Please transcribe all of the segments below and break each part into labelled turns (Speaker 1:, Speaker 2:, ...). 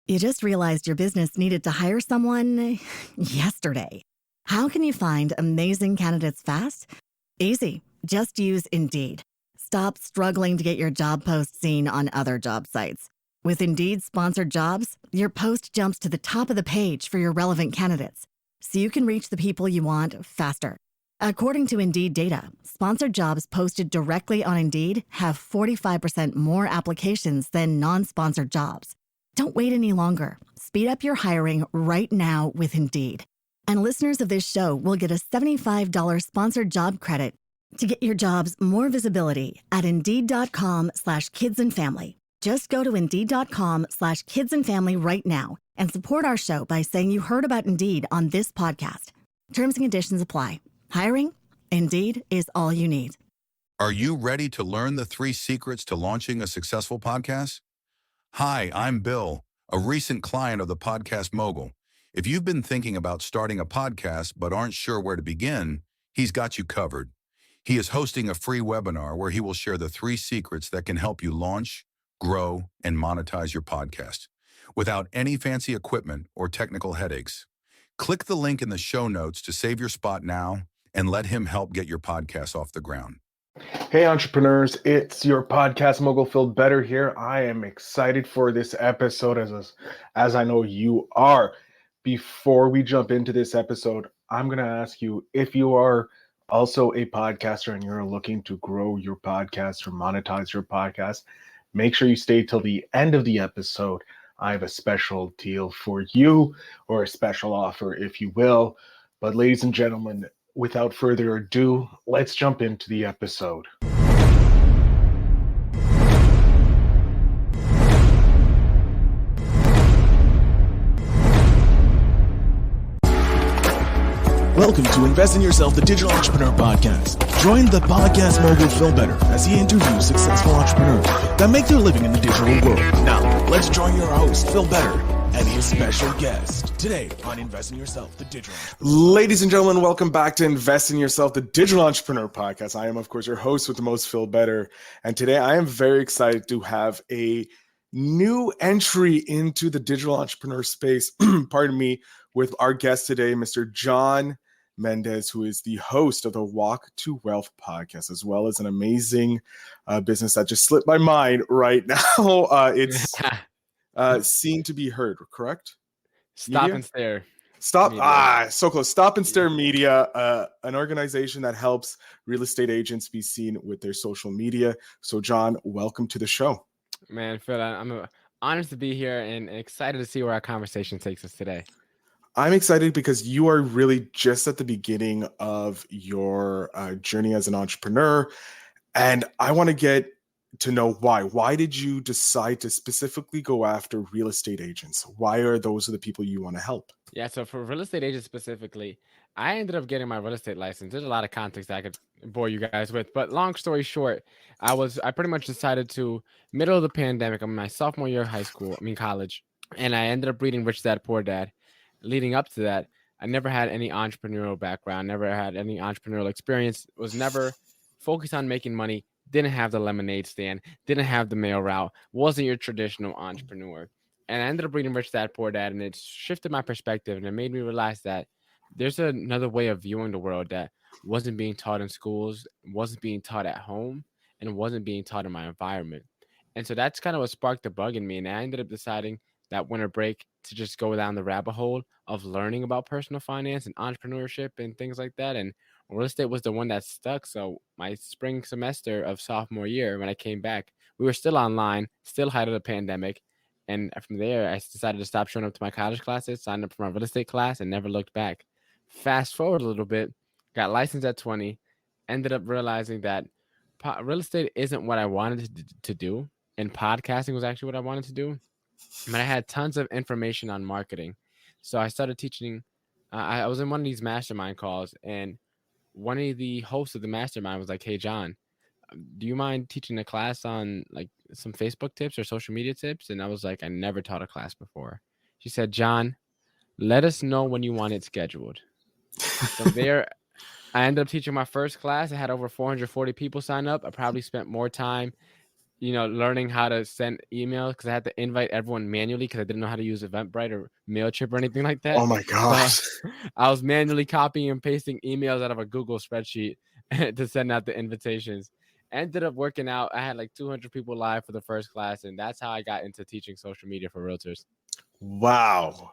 Speaker 1: You just realized your business needed to hire someone yesterday. How can you find amazing candidates fast? Easy. Just use Indeed. Stop struggling to get your job post seen on other job sites. With Indeed sponsored jobs, your post jumps to the top of the page for your relevant candidates, so you can reach the people you want faster. According to Indeed data, sponsored jobs posted directly on Indeed have 45% more applications than non-sponsored jobs. Don't wait any longer. Speed up your hiring right now with Indeed. And listeners of this show will get a $75 sponsored job credit to get your jobs more visibility at Indeed.com/kidsandfamily. Just go to Indeed.com/kidsandfamily right now and support our show by saying you heard about Indeed on this podcast. Terms and conditions apply. Hiring? Indeed is all you need.
Speaker 2: Are you ready to learn the 3 secrets to launching a successful podcast? Hi, I'm Bill, a recent client of the Podcast Mogul. If you've been thinking about starting a podcast but aren't sure where to begin, he's got you covered. He is hosting a free webinar where he will share the 3 secrets that can help you launch, grow, and monetize your podcast without any fancy equipment or technical headaches. Click the link in the show notes to save your spot now and let him help get your podcast off the ground.
Speaker 3: Hey entrepreneurs, it's your Podcast Mogul Phil Better here. I am excited for this episode as I know you are. Before we jump into this episode, I'm going to ask you if you are also a podcaster and you're looking to grow your podcast or monetize your podcast, make sure you stay till the end of the episode. I have a special deal for you, or a special offer, if you will. But ladies and gentlemen, without further ado, let's jump into the episode.
Speaker 4: Welcome to Invest in Yourself, the Digital Entrepreneur Podcast. Join the Podcast Mogul Phil Better as he interviews successful entrepreneurs that make their living in the digital world. Now, let's join your host, Phil Better, and his special guest today on Invest in Yourself, the Digital Entrepreneur.
Speaker 3: Ladies and gentlemen, welcome back to Invest in Yourself, the Digital Entrepreneur Podcast. I am, of course, your host with the most, Phil Better. And today I am very excited to have a new entry into the digital entrepreneur space, pardon me, with our guest today, Mr. John Mendez, who is the host of the Walk to Wealth podcast, as well as an amazing business that just slipped my mind right now. It's Seen to Be Heard, correct?
Speaker 5: Stop
Speaker 3: Media?
Speaker 5: and Stare.
Speaker 3: Stop.
Speaker 5: Media.
Speaker 3: So close. Stop and Stare Media, an organization that helps real estate agents be seen with their social media. So, John, welcome to the show.
Speaker 5: Man, Phil, I'm honored to be here and excited to see where our conversation takes us today.
Speaker 3: I'm excited because you are really just at the beginning of your journey as an entrepreneur. And I want to get to know why. Why did you decide to specifically go after real estate agents? Why are those the people you want to help?
Speaker 5: Yeah, so for real estate agents specifically, I ended up getting my real estate license. There's a lot of context that I could bore you guys with, but long story short, I pretty much decided to, middle of the pandemic, I'm in my sophomore year of college, and I ended up reading Rich Dad Poor Dad. Leading up to that, I never had any entrepreneurial background, never had any entrepreneurial experience, was never focused on making money, didn't have the lemonade stand, didn't have the mail route, wasn't your traditional entrepreneur. And I ended up reading Rich Dad Poor Dad, and it shifted my perspective, and it made me realize that there's another way of viewing the world that wasn't being taught in schools, wasn't being taught at home, and wasn't being taught in my environment. And so that's kind of what sparked the bug in me, and I ended up deciding that winter break to just go down the rabbit hole of learning about personal finance and entrepreneurship and things like that. And real estate was the one that stuck. So my spring semester of sophomore year, when I came back, we were still online, still height of the pandemic. And from there, I decided to stop showing up to my college classes, signed up for my real estate class, and never looked back. Fast forward a little bit, got licensed at 20, ended up realizing that real estate isn't what I wanted to do. And podcasting was actually what I wanted to do. But I had tons of information on marketing. So I started teaching. I was in one of these mastermind calls, and one of the hosts of the mastermind was like, "Hey, John, do you mind teaching a class on like some Facebook tips or social media tips?" And I was like, I never taught a class before. She said, "John, let us know when you want it scheduled." From there, I ended up teaching my first class. I had over 440 people sign up. I probably spent more time learning how to send emails because I had to invite everyone manually because I didn't know how to use Eventbrite or MailChimp or anything like that.
Speaker 3: Oh my
Speaker 5: So
Speaker 3: gosh.
Speaker 5: I was manually copying and pasting emails out of a Google spreadsheet to send out the invitations. Ended up working out. I had like 200 people live for the first class, and that's how I got into teaching social media for realtors.
Speaker 3: Wow.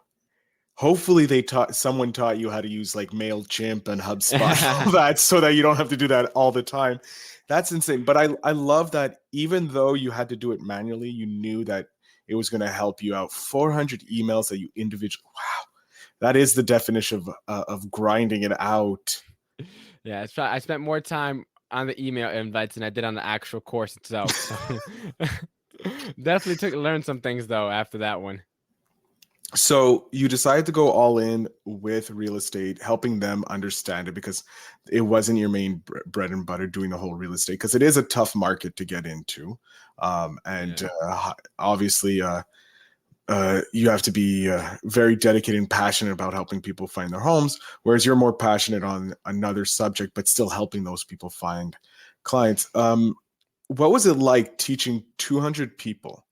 Speaker 3: Hopefully someone taught you how to use like MailChimp and HubSpot, all that, so that you don't have to do that all the time. That's insane. But I love that even though you had to do it manually, you knew that it was going to help you out. 400 emails that you individually. Wow. That is the definition of grinding it out.
Speaker 5: Yeah, I spent more time on the email invites than I did on the actual course itself. So definitely learned some things though after that one.
Speaker 3: So you decided to go all in with real estate, helping them understand it because it wasn't your main bread and butter doing the whole real estate because it is a tough market to get into. Obviously, you have to be very dedicated and passionate about helping people find their homes, whereas you're more passionate on another subject, but still helping those people find clients. What was it like teaching 200 people?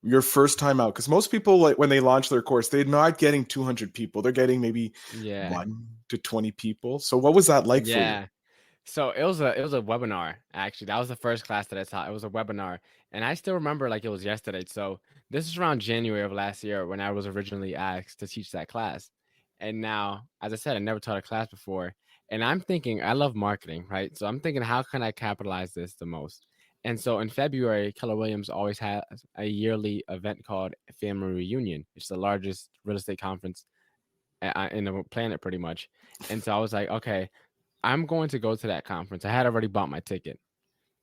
Speaker 3: Your first time out, because most people, like when they launch their course, they're not getting 200 people. They're getting maybe 1 to 20 people. So what was that like for you?
Speaker 5: So it was a webinar, actually. That was the first class that I taught. It was a webinar. And I still remember like it was yesterday. So this is around January of last year when I was originally asked to teach that class. And now, as I said, I never taught a class before. And I'm thinking, I love marketing, right? So I'm thinking, how can I capitalize this the most? And so in February, Keller Williams always has a yearly event called Family Reunion. It's the largest real estate conference in the planet, pretty much. And so I was like, okay, I'm going to go to that conference. I had already bought my ticket.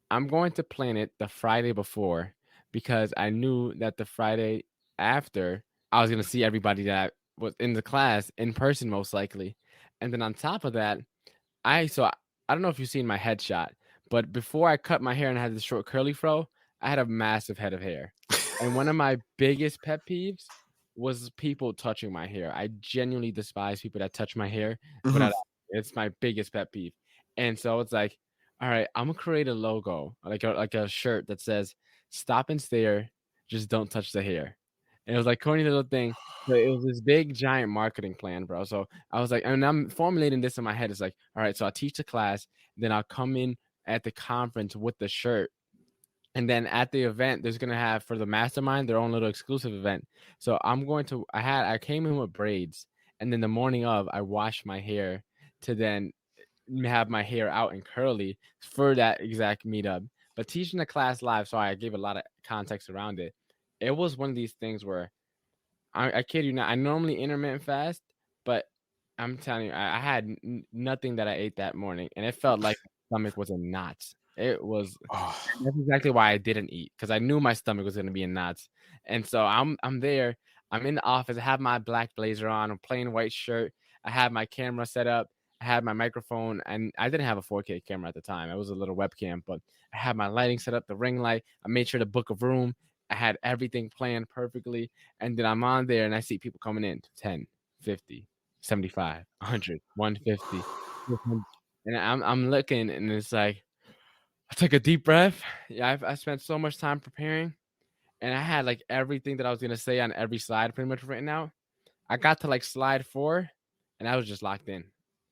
Speaker 5: I'm going to plan it the Friday before because I knew that the Friday after, I was going to see everybody that was in the class in person, most likely. And then on top of that, I don't know if you've seen my headshot, but before I cut my hair and I had the short curly fro, I had a massive head of hair. And one of my biggest pet peeves was people touching my hair. I genuinely despise people that touch my hair, but it's my biggest pet peeve. And so it's like, all right, I'm gonna create a logo, like a shirt that says "Stop and stare, just don't touch the hair." And it was like corny little thing, but it was this big giant marketing plan, bro. So I was like, and I'm formulating this in my head. It's like, all right, so I'll teach the class, then I'll come in at the conference with the shirt. And then at the event, there's gonna have for the mastermind their own little exclusive event. So I came in with braids, and then the morning of I washed my hair to then have my hair out and curly for that exact meetup. But teaching the class live, so I gave a lot of context around it. It was one of these things where I kid you not, I normally intermittent fast, but I'm telling you, I had nothing that I ate that morning, and it felt like my stomach was in knots. It was that's exactly why I didn't eat, because I knew my stomach was gonna be in knots. And so I'm there, I'm in the office, I have my black blazer on, a plain white shirt, I have my camera set up, I had my microphone, and I didn't have a 4K camera at the time. It was a little webcam, but I had my lighting set up, the ring light. I made sure to book a room. I had everything planned perfectly. And then I'm on there and I see people coming in 10, 50, 75, 100, 150. And I'm looking and it's like, I took a deep breath. Yeah, I spent so much time preparing and I had like everything that I was going to say on every slide pretty much written out. I got to like slide 4 and I was just locked in.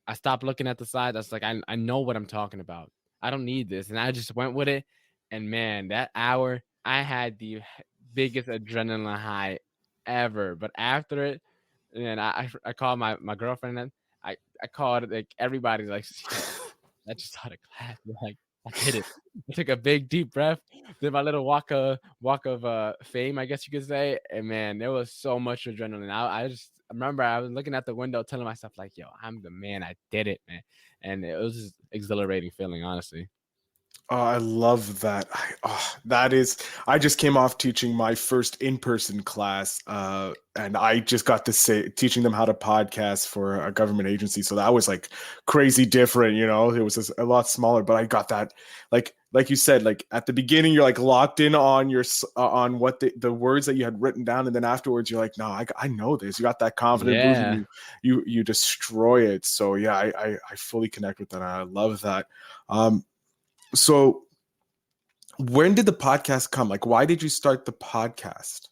Speaker 5: I stopped looking at the slides. I was like, I know what I'm talking about. I don't need this. And I just went with it. And man, that hour, I had the biggest adrenaline high ever. But after it, and I called my girlfriend and I called like everybody like, I just taught a class. Like, I did it. I took a big deep breath, did my little walk of fame, I guess you could say. And man, there was so much adrenaline. I remember I was looking at the window, telling myself like, "Yo, I'm the man. I did it, man." And it was just exhilarating feeling, honestly.
Speaker 3: Oh, I love that. I just came off teaching my first in-person class, and I just got to teaching them how to podcast for a government agency. So that was like crazy different, you know. It was just a lot smaller, but I got that, like you said, like at the beginning, you're like locked in on on what the words that you had written down, and then afterwards, you're like, no, I know this. You got that confident boost, and you destroy it. So yeah, I fully connect with that. I love that. So When did the podcast come? Like, why did you start the podcast?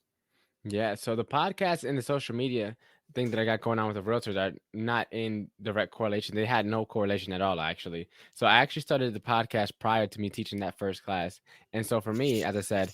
Speaker 5: Yeah, so the podcast and the social media thing that I got going on with the realtors are not in direct correlation. They had no correlation at all, actually. So I actually started the podcast prior to me teaching that first class. And so for me, as I said,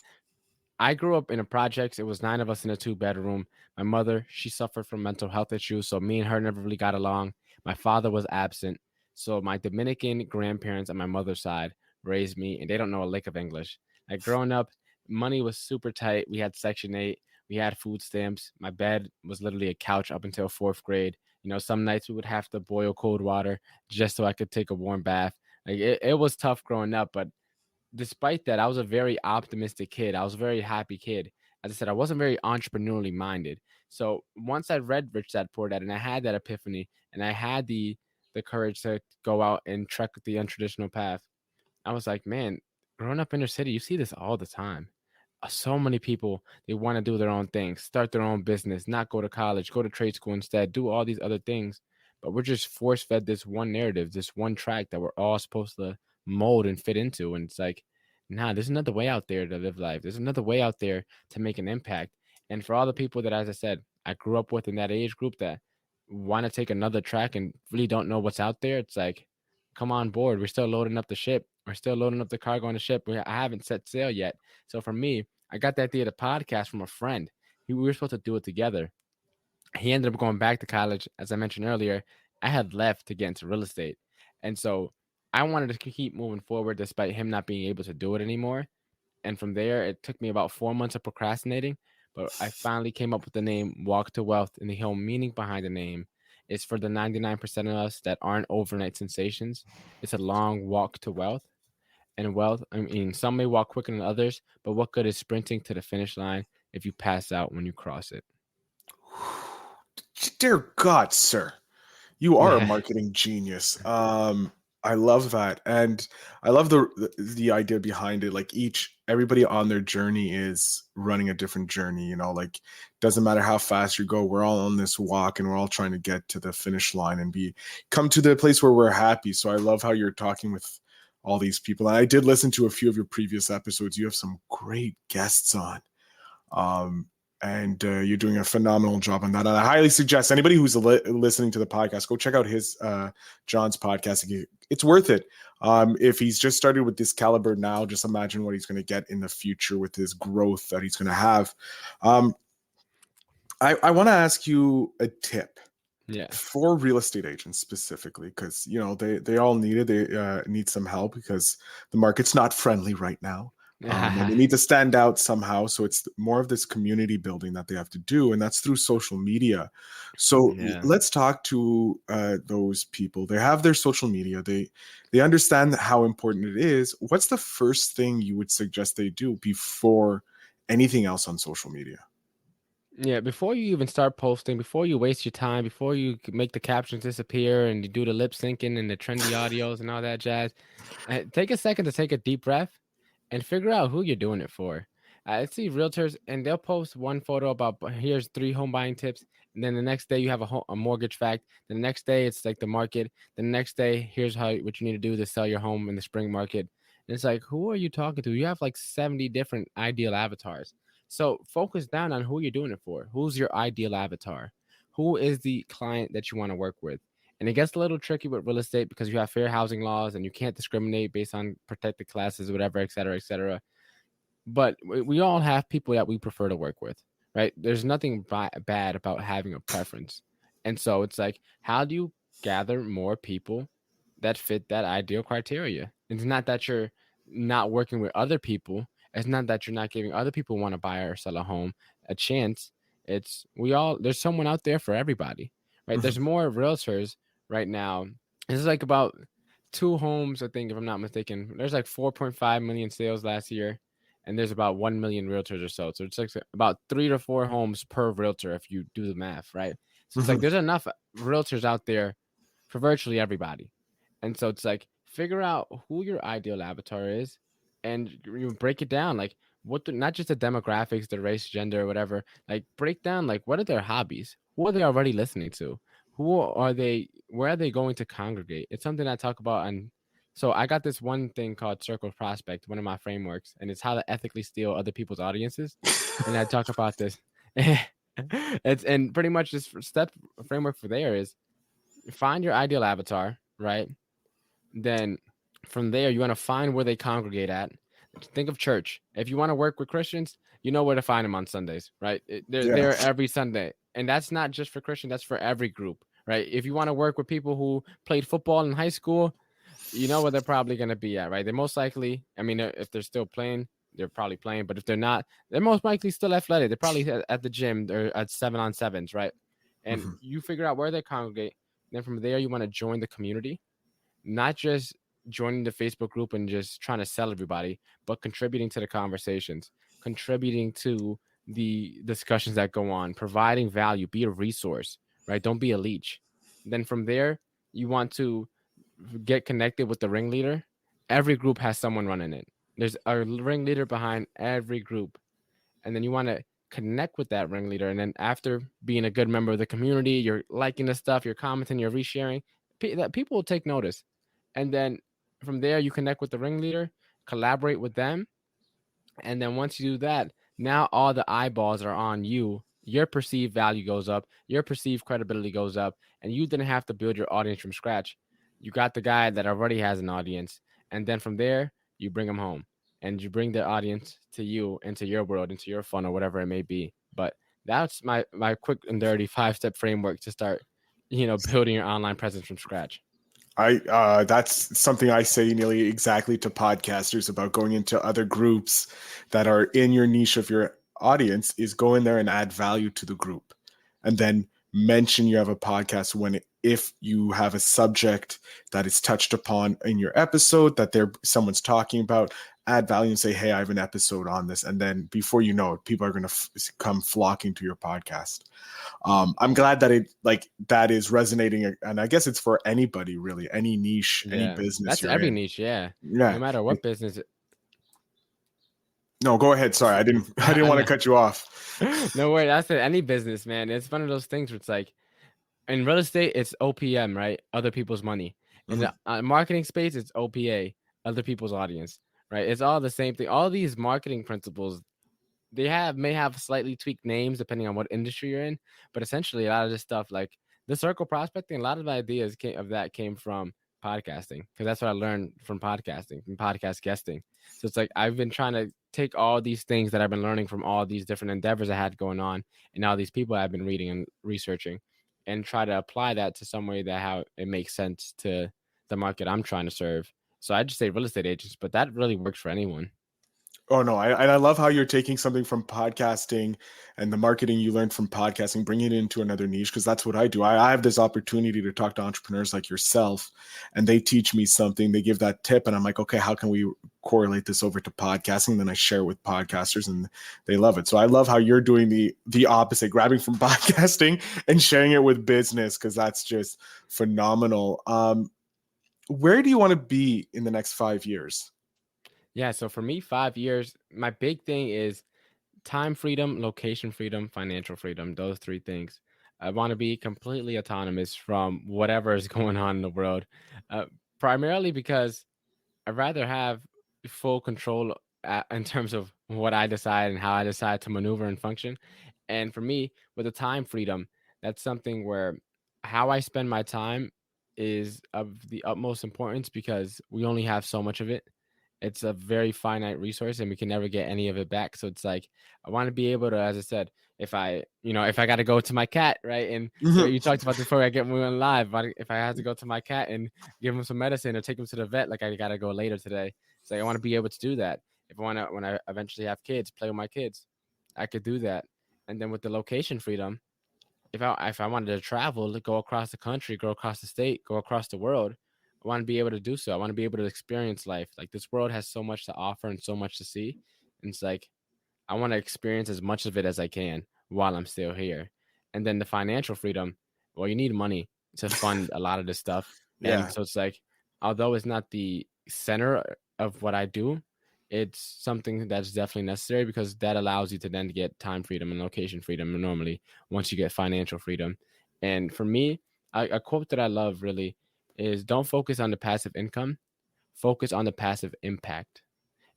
Speaker 5: I grew up in a projects. It was 9 of us in a 2-bedroom. My mother, she suffered from mental health issues, so me and her never really got along. My father was absent. So my Dominican grandparents on my mother's side raised me, and they don't know a lick of English. Like growing up, money was super tight. We had Section 8. We had food stamps. My bed was literally a couch up until 4th grade. You know, some nights we would have to boil cold water just so I could take a warm bath. Like it was tough growing up, but despite that, I was a very optimistic kid. I was a very happy kid. As I said, I wasn't very entrepreneurially minded. So once I read Rich Dad Poor Dad and I had that epiphany and I had the courage to go out and trek the untraditional path, I was like, man, growing up in the city, you see this all the time. So many people, they want to do their own thing, start their own business, not go to college, go to trade school instead, do all these other things. But we're just force fed this one narrative, this one track that we're all supposed to mold and fit into. And it's like, nah, there's another way out there to live life. There's another way out there to make an impact. And for all the people that, as I said, I grew up with in that age group that want to take another track and really don't know what's out there, it's like, come on board. We're still loading up the ship. We're still loading up the cargo on the ship. I haven't set sail yet. So for me, I got that idea of the podcast from a friend. We were supposed to do it together. He ended up going back to college. As I mentioned earlier, I had left to get into real estate. And so I wanted to keep moving forward despite him not being able to do it anymore. And from there, it took me about 4 months of procrastinating, but I finally came up with the name Walk to Wealth, and the whole meaning behind the name is for the 99% of us that aren't overnight sensations. It's a long walk to wealth. And wealth, I mean, some may walk quicker than others, but what good is sprinting to the finish line if you pass out when you cross it?
Speaker 3: Dear God, sir, you are a
Speaker 5: Yeah.
Speaker 3: marketing genius. I love that, and I love the idea behind it. Like everybody on their journey is running a different journey. You know, like doesn't matter how fast you go, we're all on this walk, and we're all trying to get to the finish line and come to the place where we're happy. So I love how you're talking with all these people. And I did listen to a few of your previous episodes. You have some great guests on. And you're doing a phenomenal job on that. And I highly suggest anybody who's listening to the podcast, go check out his John's podcast. It's worth it. If he's just started with this caliber now, just imagine what he's going to get in the future with his growth that he's going to have. I want to ask you a tip.
Speaker 5: Yeah.
Speaker 3: For real estate agents specifically, because they all need it. They need some help because the market's not friendly right now. And they need to stand out somehow. So it's more of this community building that they have to do, and that's through social media. So let's talk to those people. They have their social media. They understand how important it is. What's the first thing you would suggest they do before anything else on social media?
Speaker 5: Yeah, before you even start posting, before you waste your time, before you make the captions disappear and you do the lip syncing and the trendy audios and all that jazz, take a second to take a deep breath and figure out who you're doing it for. I see realtors and they'll post one photo about here's 3 home buying tips, and then the next day you have a mortgage fact. The next day it's like the market. The next day here's what you need to do to sell your home in the spring market. And it's like, who are you talking to? You have like 70 different ideal avatars. So focus down on who you're doing it for. Who's your ideal avatar? Who is the client that you want to work with? And it gets a little tricky with real estate because you have fair housing laws and you can't discriminate based on protected classes, whatever, et cetera, et cetera. But we all have people that we prefer to work with, right? There's nothing bad about having a preference. And so it's like, how do you gather more people that fit that ideal criteria? It's not that you're not working with other people. It's not that you're not giving other people who want to buy or sell a home a chance. It's there's someone out there for everybody, right?
Speaker 3: Mhm.
Speaker 5: There's more realtors right now. It's like about 2 homes, I think, if I'm not mistaken. There's like 4.5 million sales last year, and there's about 1 million realtors or so. So it's like about 3 to 4 homes per realtor if you do the math, right? So it's like there's enough realtors out there for virtually everybody. And so it's like, figure out who your ideal avatar is and you break it down. Like, not just the demographics, the race, gender, or whatever. Like, break down, like, what are their hobbies? Who are they already listening to? Where are they going to congregate? It's something I talk about on So I got this one thing called Circle Prospect, one of my frameworks, and it's how to ethically steal other people's audiences. And I talk about this. And pretty much this step framework for there is find your ideal avatar, right? Then from there, you want to find where they congregate at. Think of church. If you want to work with Christians, you know where to find them on Sundays, right? They're there every Sunday. And that's not just for Christian, that's for every group, right? If you want to work with people who played football in high school, you know where they're probably going to be at, right? They're most likely, I mean, if they're still playing, they're probably playing. But if they're not, they're most likely still athletic. They're probably at the gym. They're at 7-on-7s, right? And you figure out where they congregate. Then from there, you want to join the community, not just joining the Facebook group and just trying to sell everybody, but contributing to the conversations, contributing to the discussions that go on, providing value, be a resource, right? Don't be a leech. Then from there, you want to get connected with the ringleader. Every group has someone running it. There's a ringleader behind every group. And then you want to connect with that ringleader. And then after being a good member of the community, you're liking the stuff, you're commenting, you're resharing, that people will take notice. And then from there, you connect with the ringleader, collaborate with them. And then once you do that, now all the eyeballs are on you. Your perceived value goes up. Your perceived credibility goes up. And you didn't have to build your audience from scratch. You got the guy that already has an audience. And then from there, you bring them home. And you bring the audience to you, into your world, into your funnel, whatever it may be. But that's my quick and dirty 5-step framework to start, building your online presence from scratch.
Speaker 3: That's something I say nearly exactly to podcasters about going into other groups that are in your niche of your audience, is go in there and add value to the group, and then mention you have a podcast if you have a subject that is touched upon in your episode that someone's talking about, add value and say, hey, I have an episode on this. And then before you know it, people are going to come flocking to your podcast. I'm glad that that is resonating. And I guess it's for anybody, really, any niche, any business.
Speaker 5: That's every niche. Yeah. No matter what business.
Speaker 3: No, go ahead. Sorry. I didn't want to cut you off.
Speaker 5: No worries. I said any business, man. It's one of those things where it's like, in real estate, it's OPM, right? Other people's money. In the marketing space, it's OPA, other people's audience, right? It's all the same thing. All these marketing principles, may have slightly tweaked names depending on what industry you're in, but essentially a lot of this stuff, like the circle prospecting, a lot of the ideas came from podcasting, because that's what I learned from podcasting, from podcast guesting. So it's like I've been trying to take all these things that I've been learning from all these different endeavors I had going on, and all these people I've been reading and researching, and try to apply that to some way that how it makes sense to the market I'm trying to serve. So I just say real estate agents, but that really works for anyone.
Speaker 3: Oh, no. I love how you're taking something from podcasting and the marketing you learned from podcasting, bringing it into another niche, because that's what I do. I have this opportunity to talk to entrepreneurs like yourself, and they teach me something. They give that tip, and I'm like, okay, how can we correlate this over to podcasting? Then I share with podcasters, and they love it. So I love how you're doing the opposite, grabbing from podcasting and sharing it with business, because that's just phenomenal. Where do you want to be in the next 5 years?
Speaker 5: Yeah, so for me, 5 years, my big thing is time freedom, location freedom, financial freedom, those three things. I want to be completely autonomous from whatever is going on in the world, primarily because I'd rather have full control in terms of what I decide and how I decide to maneuver and function. And for me, with the time freedom, that's something where how I spend my time is of the utmost importance, because we only have so much of it. It's a very finite resource, and we can never get any of it back. So it's like, I want to be able to, as I said, if I got to go to my cat, right? And you talked about this before we went live, but if I had to go to my cat and give him some medicine or take him to the vet, like I got to go later today. So I want to be able to do that. If I want to, when I eventually have kids, play with my kids, I could do that. And then with the location freedom, if I wanted to travel, to go across the country, go across the state, go across the world, I want to be able to do so. I want to be able to experience life. Like, this world has so much to offer and so much to see. And it's like, I want to experience as much of it as I can while I'm still here. And then the financial freedom, well, you need money to fund a lot of this stuff.
Speaker 3: Yeah.
Speaker 5: And so it's like, although it's not the center of what I do, it's something that's definitely necessary, because that allows you to then get time freedom and location freedom normally once you get financial freedom. And for me, a quote that I love really is, don't focus on the passive income, focus on the passive impact.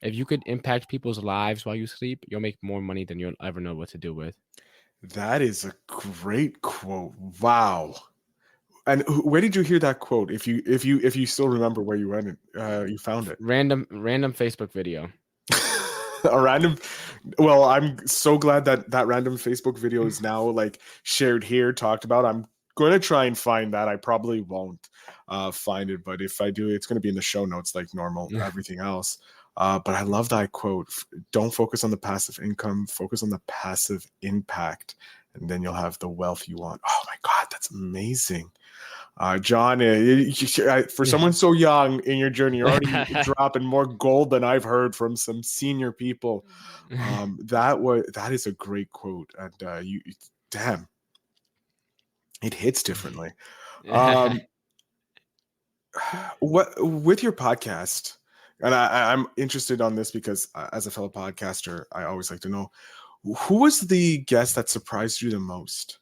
Speaker 5: If you could impact people's lives while you sleep, you'll make more money than you'll ever know what to do with.
Speaker 3: That is a great quote. Wow. And where did you hear that quote? If you still remember where you read it, you found it.
Speaker 5: Random Facebook video.
Speaker 3: A random. Well, I'm so glad that random Facebook video is now like shared here, talked about. I'm going to try and find that. I probably won't find it, but if I do, it's going to be in the show notes like normal, everything else. But I love that quote. Don't focus on the passive income, focus on the passive impact, and then you'll have the wealth you want. Oh my God, that's amazing. John, for someone so young in your journey, you're already dropping more gold than I've heard from some senior people. That is a great quote, and damn, it hits differently. What with your podcast, and I'm interested on this because as a fellow podcaster, I always like to know who was the guest that surprised you the most.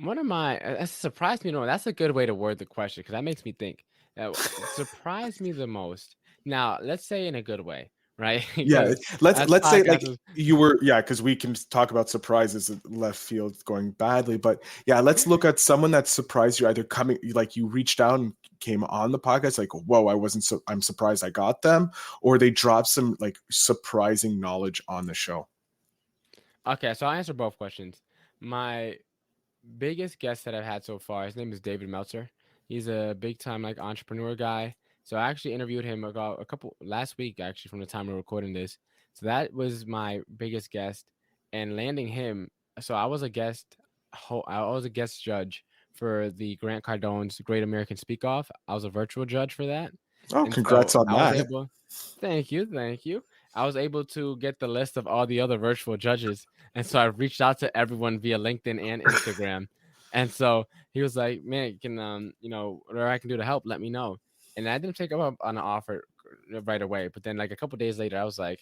Speaker 5: That surprised me. No, that's a good way to word the question because that makes me think. Surprised me the most. Now, let's say in a good way, right?
Speaker 3: Yeah, let's say like you were, because we can talk about surprises in left field going badly, but yeah, let's look at someone that surprised you, either coming, like you reached out and came on the podcast, like, whoa, I'm surprised I got them, or they dropped some like surprising knowledge on the show.
Speaker 5: Okay, so I'll answer both questions. My biggest guest that I've had so far, his name is David Meltzer. He's a big time like entrepreneur guy. So I actually interviewed him last week, actually, from the time we're recording this. So that was my biggest guest, and landing him. So I was a guest judge for the Grant Cardone's Great American Speak Off. I was a virtual judge for that.
Speaker 3: Oh, and congrats on that.
Speaker 5: Thank you. I was able to get the list of all the other virtual judges. And so I reached out to everyone via LinkedIn and Instagram. And so he was like, man, can, whatever I can do to help, let me know. And I didn't take up on an offer right away. But then like a couple of days later, I was like,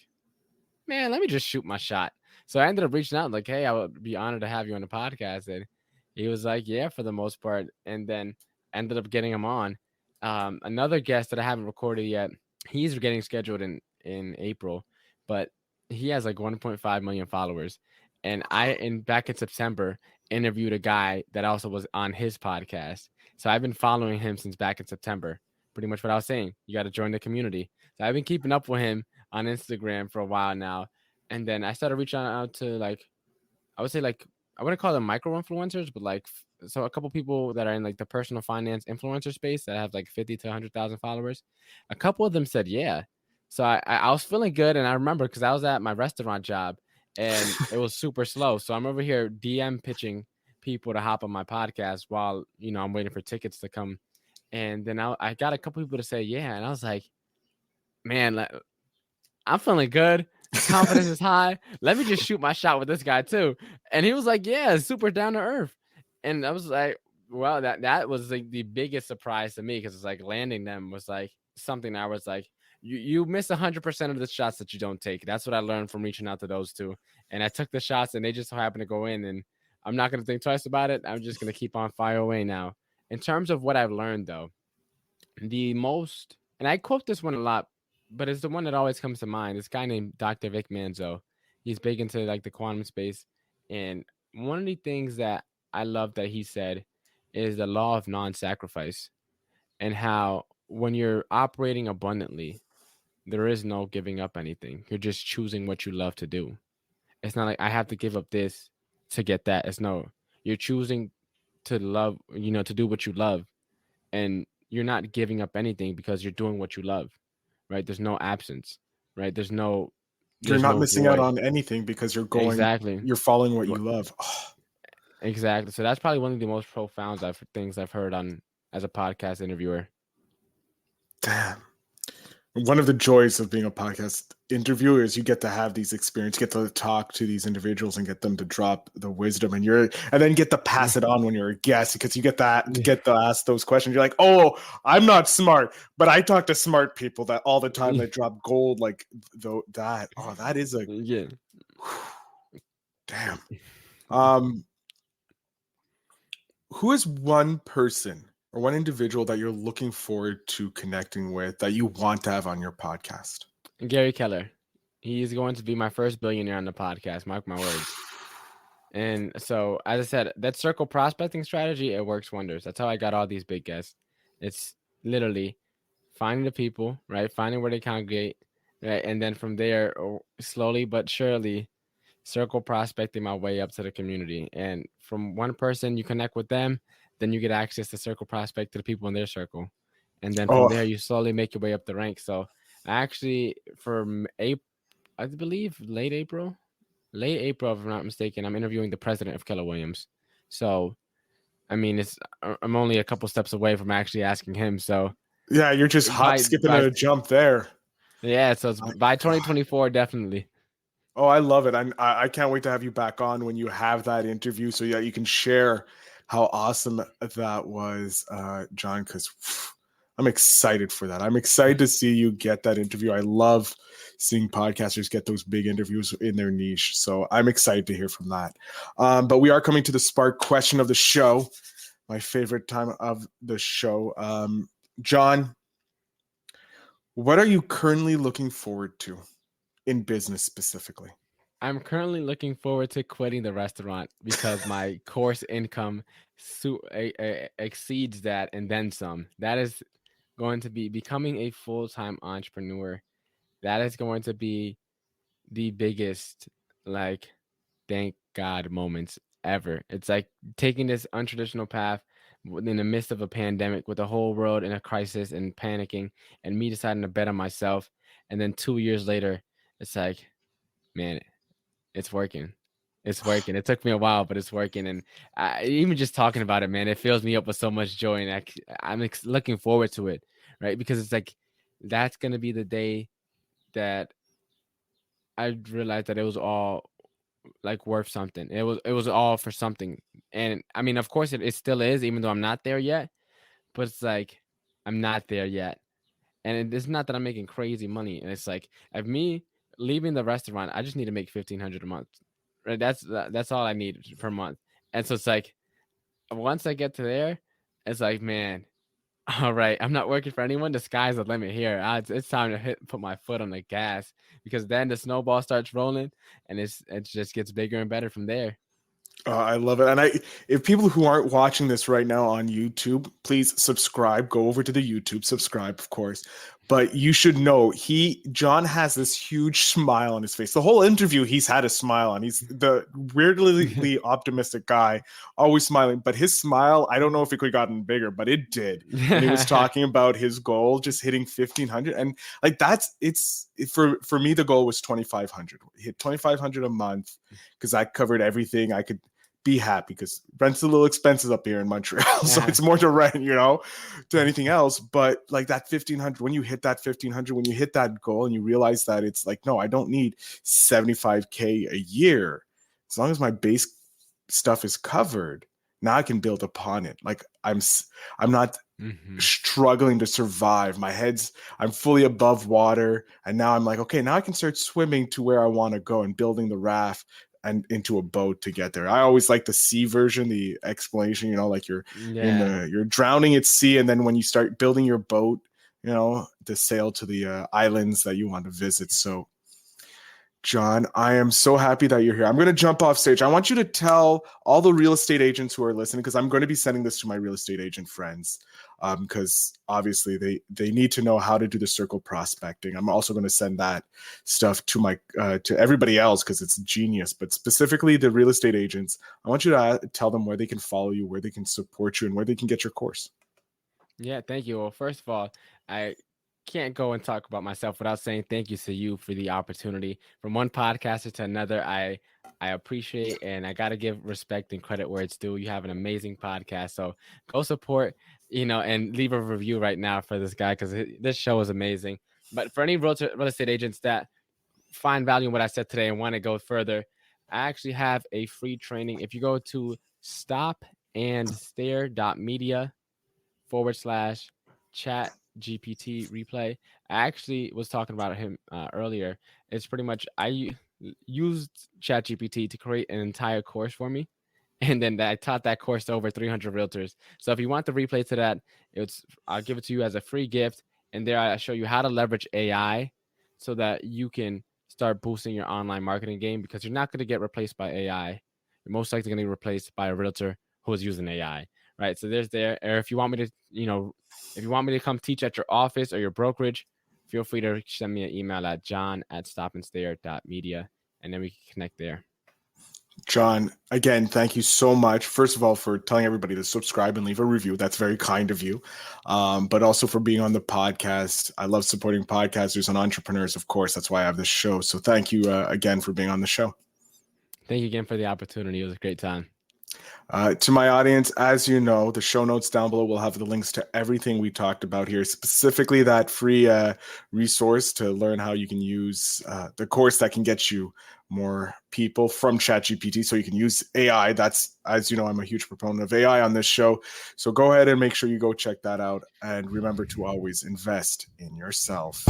Speaker 5: man, let me just shoot my shot. So I ended up reaching out like, hey, I would be honored to have you on the podcast. And he was like, yeah, for the most part. And then ended up getting him on. Another guest that I haven't recorded yet, he's getting scheduled in April, but he has like 1.5 million followers. And back in September, interviewed a guy that also was on his podcast. So I've been following him since back in September. Pretty much what I was saying. You got to join the community. So I've been keeping up with him on Instagram for a while now. And then I started reaching out to like, I would say like, I wouldn't call them micro influencers, but like, so a couple people that are in like the personal finance influencer space that have like 50 to 100,000 followers. A couple of them said, yeah. So I was feeling good. And I remember because I was at my restaurant job and it was super slow. So I'm over here DM pitching people to hop on my podcast while, I'm waiting for tickets to come. And then I got a couple people to say, yeah. And I was like, man, I'm feeling good. Confidence is high. Let me just shoot my shot with this guy too. And he was like, yeah, super down to earth. And I was like, well, that was like the biggest surprise to me because it's like landing them was like something I was like, you miss 100% of the shots that you don't take. That's what I learned from reaching out to those two. And I took the shots and they just so happened to go in, and I'm not going to think twice about it. I'm just going to keep on fire away now. In terms of what I've learned though, and I quote this one a lot, but it's the one that always comes to mind. This guy named Dr. Vic Manzo. He's big into like the quantum space. And one of the things that I love that he said is the law of non-sacrifice, and how when you're operating abundantly, there is no giving up anything. You're just choosing what you love to do. It's not like I have to give up this to get that. It's no, you're choosing to love, to do what you love, and you're not giving up anything because you're doing what you love, right? There's no absence, right? You're
Speaker 3: not missing out on anything because you're going,
Speaker 5: exactly.
Speaker 3: You're following what you love. Oh.
Speaker 5: Exactly. So that's probably one of the most profound things I've heard as a podcast interviewer.
Speaker 3: Damn. One of the joys of being a podcast interviewer is you get to have these experiences, get to talk to these individuals and get them to drop the wisdom, and then get to pass it on when you're a guest, because you get to ask those questions. You're like, oh, I'm not smart, but I talk to smart people that all the time that drop gold like that. Oh, that is a
Speaker 5: yeah.
Speaker 3: Damn. Who is one person or one individual that you're looking forward to connecting with that you want to have on your podcast?
Speaker 5: Gary Keller. He's going to be my first billionaire on the podcast. Mark my words. And so, as I said, that circle prospecting strategy, it works wonders. That's how I got all these big guests. It's literally finding the people, right? Finding where they congregate, right? And then from there, slowly but surely, circle prospecting my way up to the community. And from one person, you connect with them, then you get access to circle prospect to the people in their circle. And then from there, you slowly make your way up the ranks. So actually, from April, I believe late April, if I'm not mistaken, I'm interviewing the president of Keller Williams. So, I mean, I'm only a couple steps away from actually asking him. So,
Speaker 3: yeah, you're just skipping a jump there.
Speaker 5: Yeah, so it's by 2024, definitely.
Speaker 3: Oh, I love it. I can't wait to have you back on when you have that interview, so yeah, you can share how awesome that was, John, because I'm excited for that. I'm excited to see you get that interview. I love seeing podcasters get those big interviews in their niche. So I'm excited to hear from that. But we are coming to the spark question of the show, my favorite time of the show. John, what are you currently looking forward to in business specifically?
Speaker 5: I'm currently looking forward to quitting the restaurant because my course income exceeds that and then some. That is going to be becoming a full-time entrepreneur. That is going to be the biggest, like, thank God moments ever. It's like taking this untraditional path in the midst of a pandemic with the whole world in a crisis and panicking, and me deciding to bet on myself. And then 2 years later, it's like, man, it's working. It's working. It took me a while, but it's working. And even just talking about it, man, it fills me up with so much joy. And I'm looking forward to it, right? Because it's like, that's going to be the day that I realized that it was all like worth something. It was all for something. And I mean, of course it still is, even though I'm not there yet, but it's like, I'm not there yet. And it's not that I'm making crazy money. And it's like, of me leaving the restaurant, I just need to make $1,500 a month. Right? That's all I need per month. And so it's like, once I get to there, it's like, man, all right, I'm not working for anyone. The sky's the limit here. It's time to put my foot on the gas, because then the snowball starts rolling, and it just gets bigger and better from there.
Speaker 3: I love it. And if people who aren't watching this right now on YouTube, please subscribe, go over to the YouTube, subscribe, of course. But you should know, John has this huge smile on his face. The whole interview, he's had a smile on. He's the weirdly optimistic guy, always smiling. But his smile, I don't know if it could have gotten bigger, but it did. And he was talking about his goal, just hitting 1,500. And like for me, the goal was 2,500. Hit 2,500 a month, because I covered everything. I could be happy, because rent's a little expensive up here in Montreal. So it's more to rent, to anything else. But like that 1,500, when you hit that 1,500, when you hit that goal and you realize that it's like, no, I don't need 75K a year. As long as my base stuff is covered, now I can build upon it. Like I'm not struggling to survive. I'm fully above water. And now I'm like, okay, now I can start swimming to where I want to go and building the raft and into a boat to get there. I always like the sea version, the explanation, like you're drowning at sea. And then when you start building your boat, to sail to the islands that you want to visit. So John, I am so happy that you're here. I'm going to jump off stage. I want you to tell all the real estate agents who are listening, because I'm going to be sending this to my real estate agent friends, because obviously they need to know how to do the circle prospecting. I'm also going to send that stuff to to everybody else, because it's genius. But specifically the real estate agents, I want you to tell them where they can follow you, where they can support you, and where they can get your course.
Speaker 5: Yeah, thank you. Well, first of all, I can't go and talk about myself without saying thank you to you for the opportunity. From one podcaster to another, I appreciate, and I got to give respect and credit where it's due. You have an amazing podcast, so go support, and leave a review right now for this guy, because this show is amazing. But for any real estate agents that find value in what I said today and want to go further, I actually have a free training. If you go to stopandstare.media/chat GPT replay. I actually was talking about him earlier. It's pretty much, I used ChatGPT to create an entire course for me, And then I taught that course to over 300 realtors. So if you want the replay to that, I'll give it to you as a free gift. And there I show you how to leverage AI so that you can start boosting your online marketing game, because you're not going to get replaced by AI. You're most likely going to be replaced by a realtor who is using AI, right? So there's there. Or if you want me to, if you want me to come teach at your office or your brokerage, feel free to send me an email at john@stopandstare.media, and then we can connect there.
Speaker 3: John, again, thank you so much. First of all, for telling everybody to subscribe and leave a review. That's very kind of you. But also for being on the podcast. I love supporting podcasters and entrepreneurs, of course. That's why I have this show. So thank you again for being on the show.
Speaker 5: Thank you again for the opportunity. It was a great time.
Speaker 3: To my audience, as you know, the show notes down below will have the links to everything we talked about here, specifically that free resource to learn how you can use the course that can get you more people from ChatGPT, so you can use AI. That's, as you know, I'm a huge proponent of AI on this show. So go ahead and make sure you go check that out. And remember to always invest in yourself.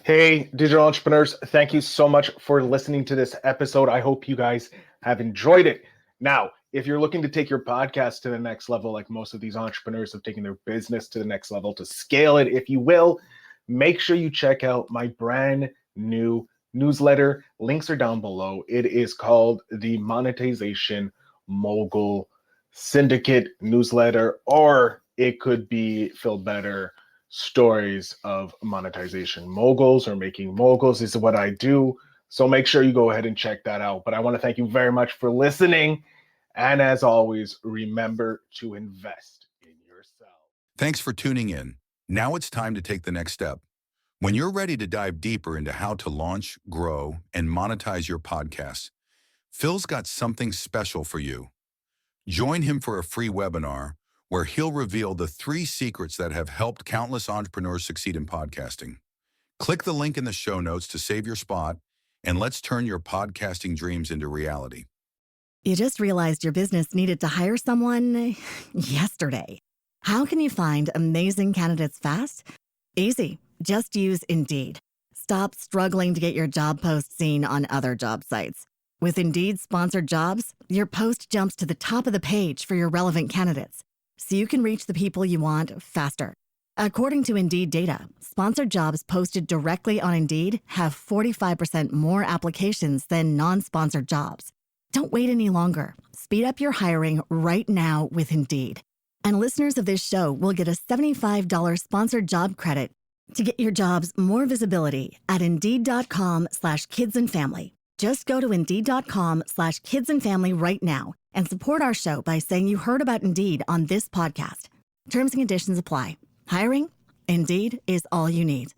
Speaker 3: Hey, digital entrepreneurs, thank you so much for listening to this episode. I hope you guys have enjoyed it. Now, if you're looking to take your podcast to the next level, like most of these entrepreneurs have taken their business to the next level, to scale it, if you will, make sure you check out my brand new newsletter. Links are down below. It is called the Monetization Mogul Syndicate newsletter, or it could be Phil Better Stories of Monetization Moguls, or Making Moguls is what I do. So make sure you go ahead and check that out. But I want to thank you very much for listening. And as always, remember to invest in yourself.
Speaker 2: Thanks for tuning in. Now it's time to take the next step. When you're ready to dive deeper into how to launch, grow, and monetize your podcast, Phil's got something special for you. Join him for a free webinar where he'll reveal the 3 secrets that have helped countless entrepreneurs succeed in podcasting. Click the link in the show notes to save your spot, and let's turn your podcasting dreams into reality.
Speaker 1: You just realized your business needed to hire someone yesterday. How can you find amazing candidates fast? Easy. Just use Indeed. Stop struggling to get your job post seen on other job sites. With Indeed sponsored jobs, your post jumps to the top of the page for your relevant candidates, so you can reach the people you want faster. According to Indeed data, sponsored jobs posted directly on Indeed have 45% more applications than non-sponsored jobs. Don't wait any longer. Speed up your hiring right now with Indeed. And listeners of this show will get a $75 sponsored job credit to get your jobs more visibility at Indeed.com/kidsandfamily. Just go to Indeed.com/kidsandfamily right now and support our show by saying you heard about Indeed on this podcast. Terms and conditions apply. Hiring? Indeed is all you need.